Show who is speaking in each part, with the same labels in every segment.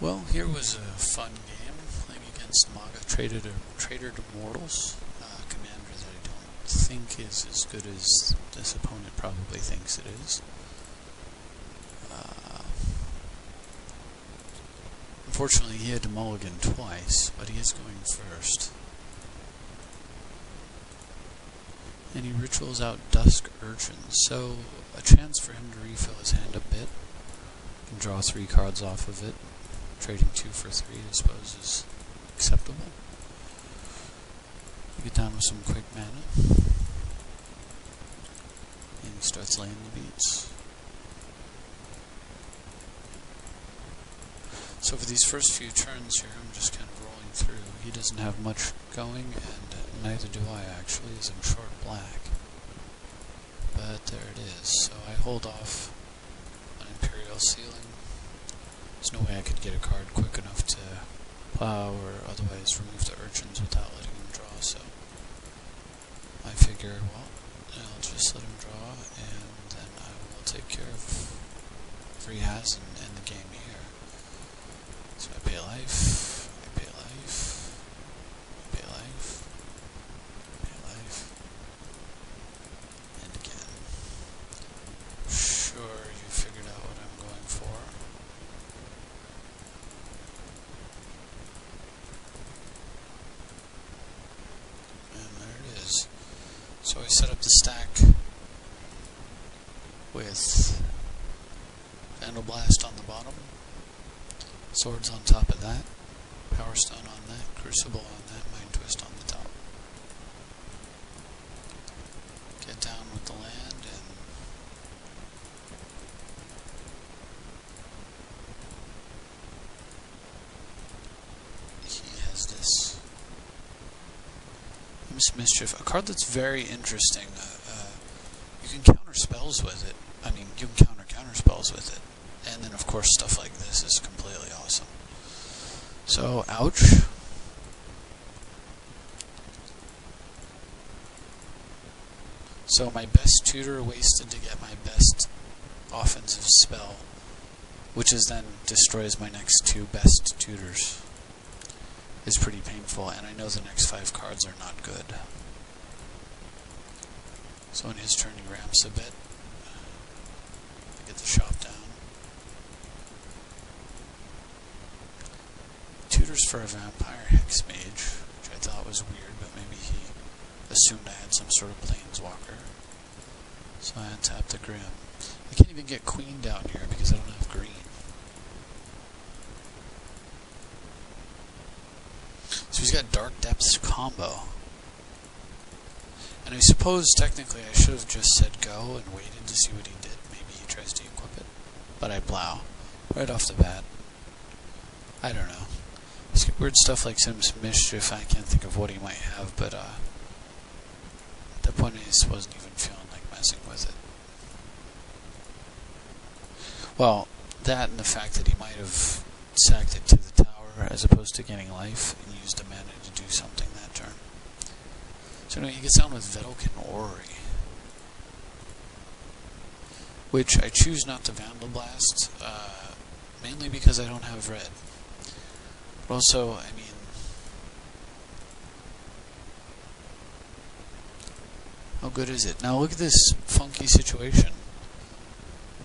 Speaker 1: Well, here was a fun game playing against Maga Trader to Mortals, a commander that I don't think is as good as this opponent probably thinks it is. Unfortunately, he had to mulligan twice, but he is going first. And he rituals out Dusk Urchins, so a chance for him to refill his hand a bit and draw 3 cards off of it. Trading 2 for 3, I suppose, is acceptable. You get down with some quick mana, and he starts laying the beats. So for these first few turns here, I'm just kind of rolling through. He doesn't have much going, and neither do I actually, as I'm short black. But there it is. So I hold off on Imperial Sealing. There's no way I could get a card quick enough to plow or otherwise remove the urchins without letting him draw, so I figure, well, I'll just let him draw, and then I will take care of whatever he has and end the game here. So I pay life, I pay life, I pay life, I pay life, and again. Sure, you figured out what I'm going for. And there it is. So I set up the stack with Vandal Blast on the bottom, Swords on top of that, Power Stone on that, Crucible on that, Mindtwist on the top. Get down with the land, and he has this Mischief, a card that's very interesting. You can counter spells with it. I mean, you can counter spells with it. And then, of course, stuff like this is completely awesome. So, ouch. So my best tutor wasted to get my best offensive spell, which is then destroys my next 2 best tutors. Is pretty painful, and I know the next 5 cards are not good. So in his turn he ramps a bit. I get the shop down. Tutors for a Vampire Hex Mage, which I thought was weird, but maybe he assumed I had some sort of Planeswalker. So I untap the Grim. I can't even get Queen down here because I don't have green. So he's got Dark Depths combo. And I suppose technically I should have just said go and waited to see what he did. Maybe he tries to equip it. But I plow. Right off the bat. I don't know. Weird stuff like some Mischief, I can't think of what he might have, but at that point I just wasn't even feeling like messing with it. Well, that and the fact that he might have sacked it to the tower as opposed to getting life and used a mana to do something that turn. So anyway, he gets down with Vedalken Orrery, which I choose not to Vandal Blast, mainly because I don't have red. But also, I mean, how good is it? Now look at this funky situation.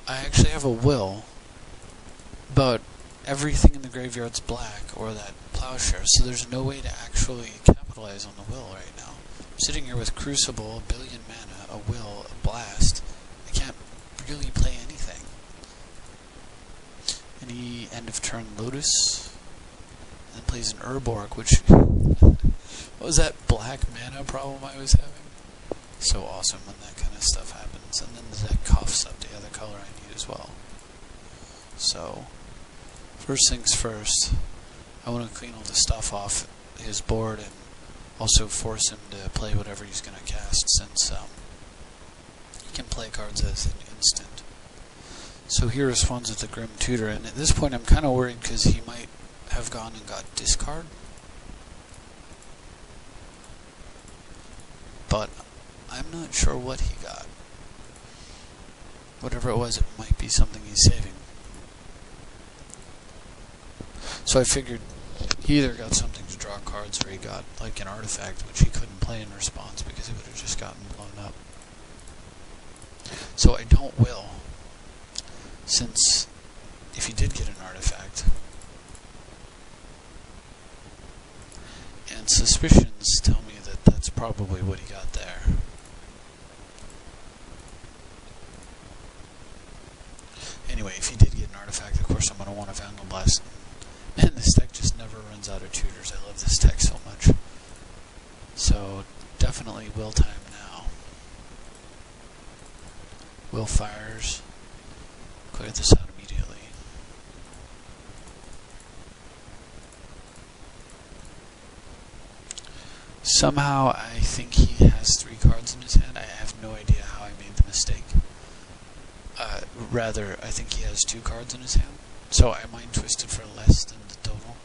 Speaker 1: I actually have a will, but everything in the graveyard's black, or that Plowshare, so there's no way to actually capitalize on the will right now. I'm sitting here with Crucible, a billion mana, a will, a blast. I can't really play anything. Any end of turn Lotus, and plays an Urborg, which what was that black mana problem I was having? So awesome when that kind of stuff happens, and then the deck coughs up the other color I need as well. So first things first, I want to clean all the stuff off his board and also force him to play whatever he's going to cast, since he can play cards as an instant. So he responds with the Grim Tutor, and at this point I'm kind of worried because he might have gone and got discard. But I'm not sure what he got. Whatever it was, it might be something he's saving. So I figured he either got something to draw cards or he got like an artifact which he couldn't play in response because it would have just gotten blown up. So I don't will, since if he did get an artifact, and suspicions tell me that that's probably what he got there. Anyway, if he did get an artifact, of course I'm going to want to Vandal Blast. Man, this deck just never runs out of tutors. I love this deck so much. So, definitely will time now. Will fires. Clear this out immediately. Somehow I think he has 3 cards in his hand. I have no idea how I made the mistake. Rather, I think he has 2 cards in his hand. So I mind twisted for less than the total.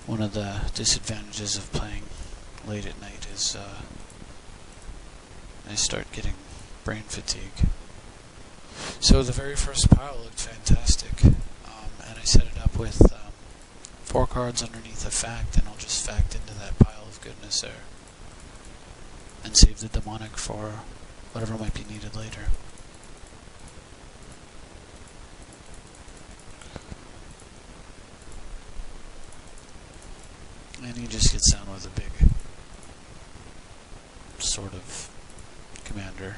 Speaker 1: One of the disadvantages of playing late at night is I start getting brain fatigue. So the very first pile looked fantastic, and I set it up with 4 cards underneath a fact, and I'll just fact into that pile of goodness there, and save the demonic for whatever might be needed later. And he just gets down with a big sort of commander.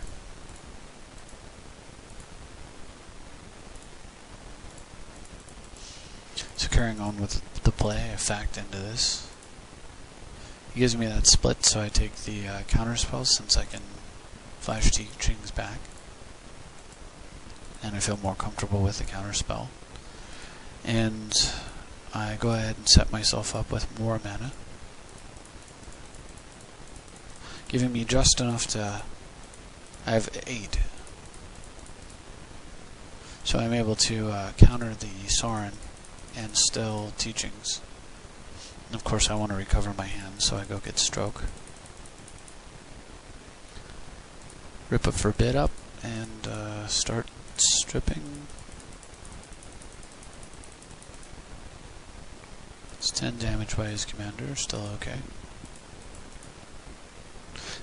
Speaker 1: So carrying on with the play, I fact into this. He gives me that split, so I take the counter spell since I can flash teachings back. And I feel more comfortable with the counter spell. And I go ahead and set myself up with more mana, giving me just enough to... I have 8. So I'm able to counter the Sorin and still teachings. And of course I want to recover my hand, so I go get stroke. Rip a forbid up and start stripping. It's 10 damage by his commander, still okay.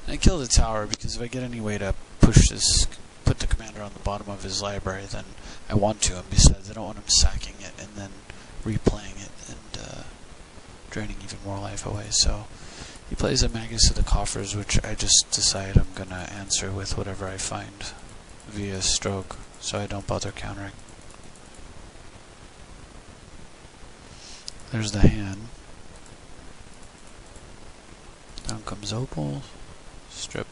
Speaker 1: And I kill the tower because if I get any way to push this, put the commander on the bottom of his library, then I want to. And besides, I don't want him sacking it and then replaying it and draining even more life away. So he plays a Magus of the Coffers, which I just decide I'm gonna answer with whatever I find via stroke, so I don't bother countering. There's the hand. Down comes Opal. Strip.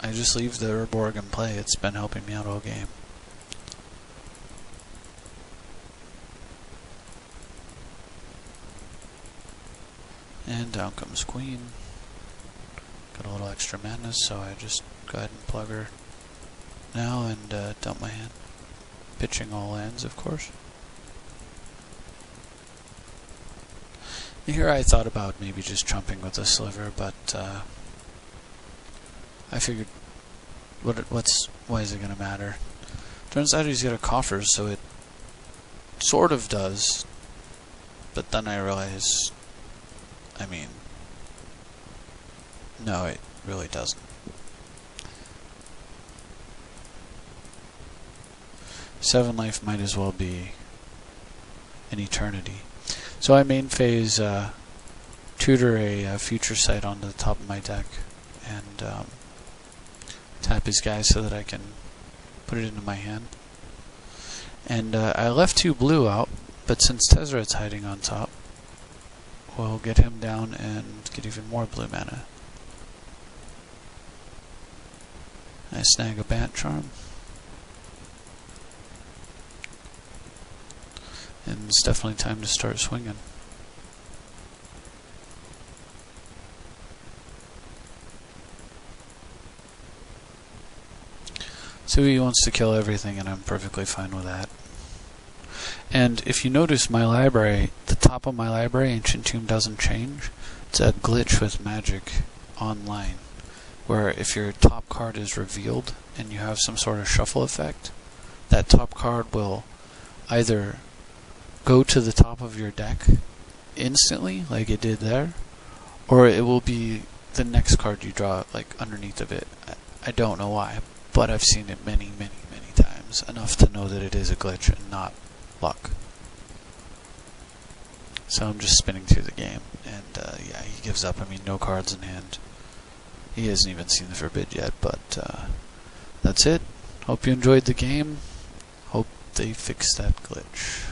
Speaker 1: I just leave the Urborg in play. It's been helping me out all game. And down comes Queen. Got a little extra madness, so I just go ahead and plug her now and dump my hand. Pitching all lands, of course. Here I thought about maybe just trumping with a sliver, but I figured, why is it going to matter? Turns out he's got a coffers, so it sort of does, but then I realized, I mean, no, it really doesn't. Seven life might as well be an eternity. So I main phase tutor a future sight onto the top of my deck and tap his guy so that I can put it into my hand. And I left 2 blue out, but since Tezzeret's hiding on top, we'll get him down and get even more blue mana. I snag a Bant Charm. And it's definitely time to start swinging. So he wants to kill everything, and I'm perfectly fine with that. And if you notice my library, the top of my library, Ancient Tomb, doesn't change. It's a glitch with Magic Online, where if your top card is revealed and you have some sort of shuffle effect, that top card will either go to the top of your deck instantly, like it did there, or it will be the next card you draw, like underneath of it. I don't know why, but I've seen it many, many, many times, enough to know that it is a glitch and not luck. So I'm just spinning through the game, and yeah, he gives up. I mean, no cards in hand. He hasn't even seen the forbid yet, but that's it. Hope you enjoyed the game. Hope they fix that glitch.